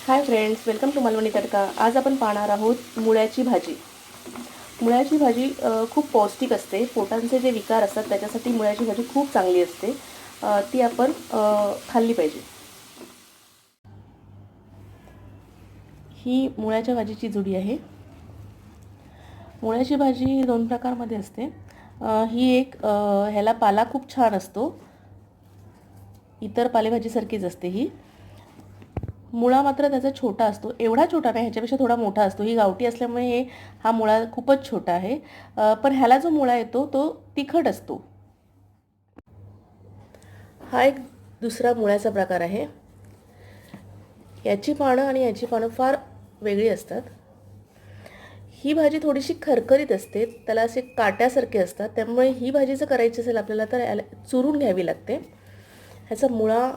High friends, welcome to Malvani Tadka. आज आपण पाहणार आहोत मुळ्याची भाजी। मुळ्याची भाजी खूप पौष्टिक असते। पोटांचे जे विकार असतात त्याच्यासाठी मुळ्याची भाजी खूप चांगली असते। ती आपण खाल्ली पाहिजे। ही मुळ्याच्या भाजीची जुडी आहे। मुळ्याची भाजी दोन प्रकारमध्ये असते। ही एक ह्याला पाला खूप छान असतो, इतर पालेभाजीसारखीच असते ही। मुळा मात्र त्याचा छोटा असतो, एवढा छोटा नाही, ह्याच्यापेक्षा थोडा मोठा असतो। ही गावठी असल्यामुळे हा मुळा खूपच छोटा आहे। पण ह्याला जो मुळा येतो तो तिखट असतो। हा एक दुसरा मुळ्याचा प्रकार आहे। याची पानं आणि याची पानं फार वेगळी असतात। ही भाजी थोडीशी खरखरीत असते, त्याला असे काट्यासारखे असतात, त्यामुळे ही भाजी जर करायची असेल आपल्याला तर चुरून घ्यावी लागते। ह्याचा मुळा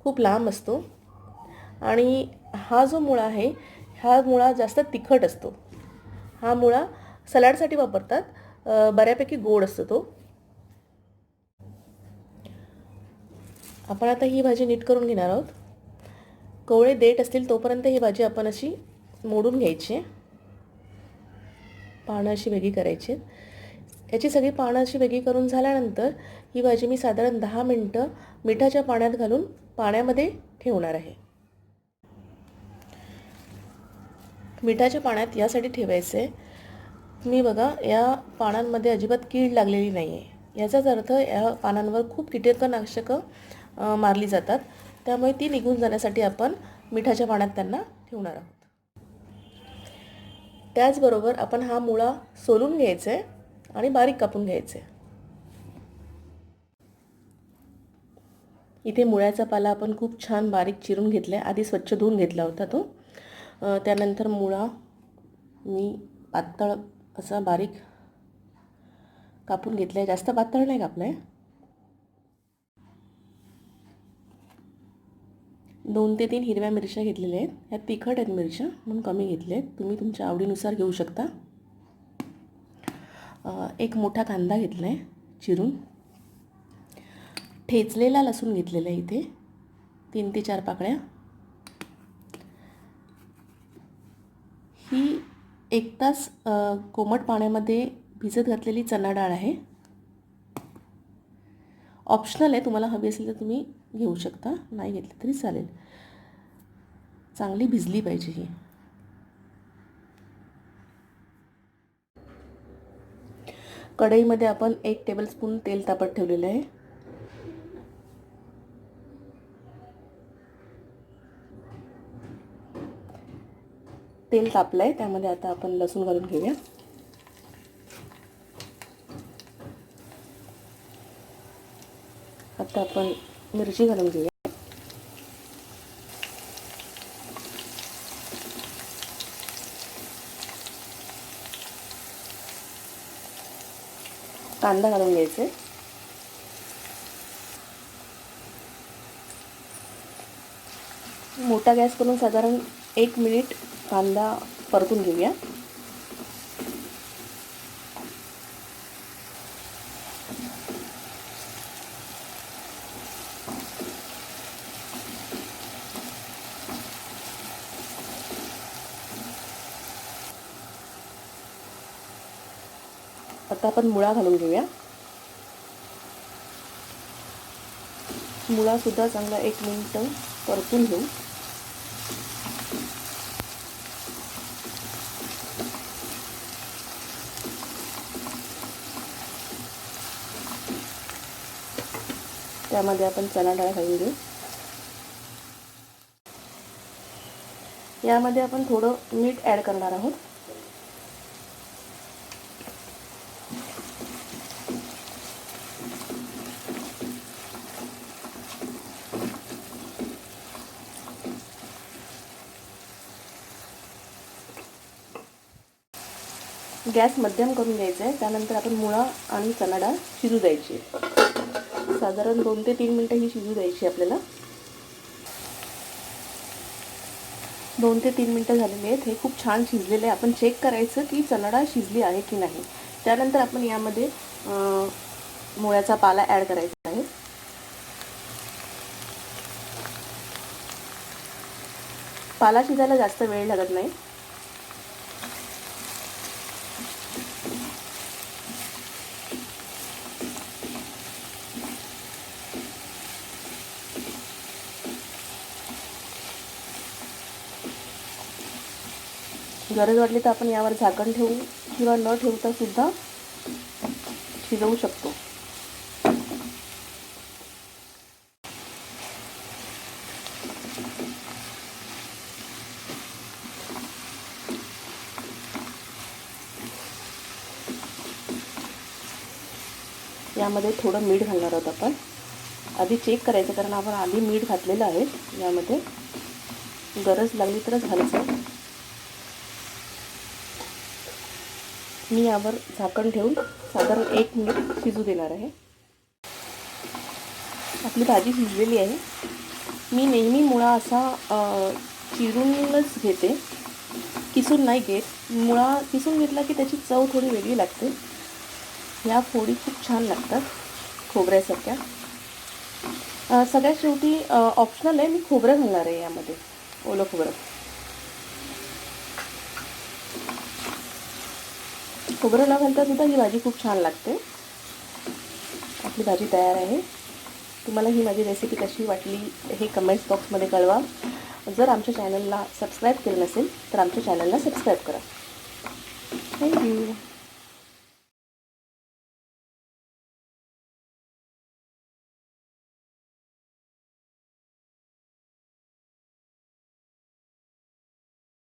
खूप लांब असतो आणि हा जो मुळा आहे हा मुळा जास्त तिखट असतो। हा मुळा सलाडसाठी वापरतात, बऱ्यापैकी गोड असतो तो। आपण आता ही भाजी नीट करून घेणार आहोत। कोवळे देठ असतील तोपर्यंत ही भाजी आपण अशी मोडून घ्यायची, पानं अशी वेगळी करायची। याची सगळी पानं अशी वेगळी करून झाल्यानंतर ही भाजी मी साधारण 10 मिनिटं मिठाच्या पाण्यात घालून पाण्यामध्ये ठेवणार आहे। मिठाच्या पाण्यात यासाठी ठेवायचे आहे, तुम्ही बघा या पानांमध्ये अजिबात कीड लागलेली नाही आहे। याचाच अर्थ या पानांवर खूप कीटकनाशकं मारली जातात, त्यामुळे ती निघून जाण्यासाठी आपण मिठाच्या पाण्यात त्यांना ठेवणार आहोत। त्याचबरोबर आपण हा मुळा सोलून घ्यायचा आहे आणि बारीक कापून घ्यायचे। इथे मुळ्याचा पाला आपण खूप छान बारीक चिरून घेतला आहे। आधी स्वच्छ धुवून घेतला होता तो। त्यानंतर मुळा मी पातळ असा बारीक कापून घेतला आहे, जास्त पातळ नाही कापला आहे। 2 ते 3 हिरव्या मिरच्या घेतलेल्या आहेत। ह्या तिखट आहेत मिरच्या म्हणून कमी घेतल्या आहेत, तुम्ही तुमच्या आवडीनुसार घेऊ शकता। एक मोठा कांदा घेतला आहे चिरून। ठेचलेला लसूण घेतलेला आहे इथे 3 ते 4 पाकळ्या। ही 1 तास कोमट पाण्यामध्ये भिजत घातलेली चणा डाळ आहे। ऑप्शनल आहे, तुम्हाला हवी असेल तर तुम्ही घेऊ शकता, नाही घेतली तरी चालेल। चांगली भिजली पाहिजे ही। कढईमध्ये आपण 1 टेबलस्पून तेल तापत ठेवलेलं आहे। तेल तापलं आहे, त्यामध्ये आता आपण लसूण घालून घेऊया। आता आपण मिरची घालून घेऊया। कांदा घालून घ्यायचे। मोठा गॅस करून साधारण 1 मिनिट कांदा परतून घेऊया। आता आपण मुळा घालून घेऊया। मुळा सुद्धा चांगला 1 मिनिट परतून घेऊ। त्यामध्ये आपण चणा डाळ घालून घेऊ। यामध्ये आपण थोडं मीठ ॲड करणार आहोत। गॅस मध्यम करून घ्यायचा आहे। त्यानंतर आपण मुळा आणि चणा डाळ शिजू द्यायची। साधारण 2 ते 3 मिनिटं ही शिजू द्यायची आपल्याला। 2 ते 3 मिनिटं झालेली आहेत। हे खूप छान शिजलेले आहे। आपण चेक करायचं की चणा डाळ शिजली आहे की नाही। त्यानंतर आपण यामध्ये मुळ्याचा पाला ॲड करायचा आहे। पाला शिजायला जास्त वेळ लागत नाही. गरज वाटली तर आपण यावर झाकण ठेवू किंवा न ठेवता सुद्धा शिजवू शकतो. यामध्ये थोडं मीठ घालणार आहोत आपण. आधी चेक करायचं, कारण आपण आधी मीठ घातलेलं आहे. यामध्ये गरज लागली तरच घालायचं. मी यावर झाकण ठेवून साधारण 1 मिनिट शिजू देणार आहे. आपली भाजी शिजलेली आहे. मी नेहमी मुळा असा चिरूनच घेते, किसून नाही घेत. मुळा किसून घेतला की त्याची चव थोडी वेगळी लागते. या फोडी खूप छान लागतात खोबऱ्यासारख्या. सगळ्यात शेवटी ऑप्शनल आहे, मी खोबरं घालणार आहे यामध्ये, ओलं खोबरं. खोबरं न घालता सुद्धा ही भाजी खूप छान लागते. आपली भाजी तयार आहे. तुम्हाला ही माझी रेसिपी कशी वाटली हे कमेंट्स बॉक्समध्ये कळवा. जर आमच्या चॅनलला सबस्क्राईब केलं नसेल तर आमच्या चॅनलला सबस्क्राईब करा. थँक्यू.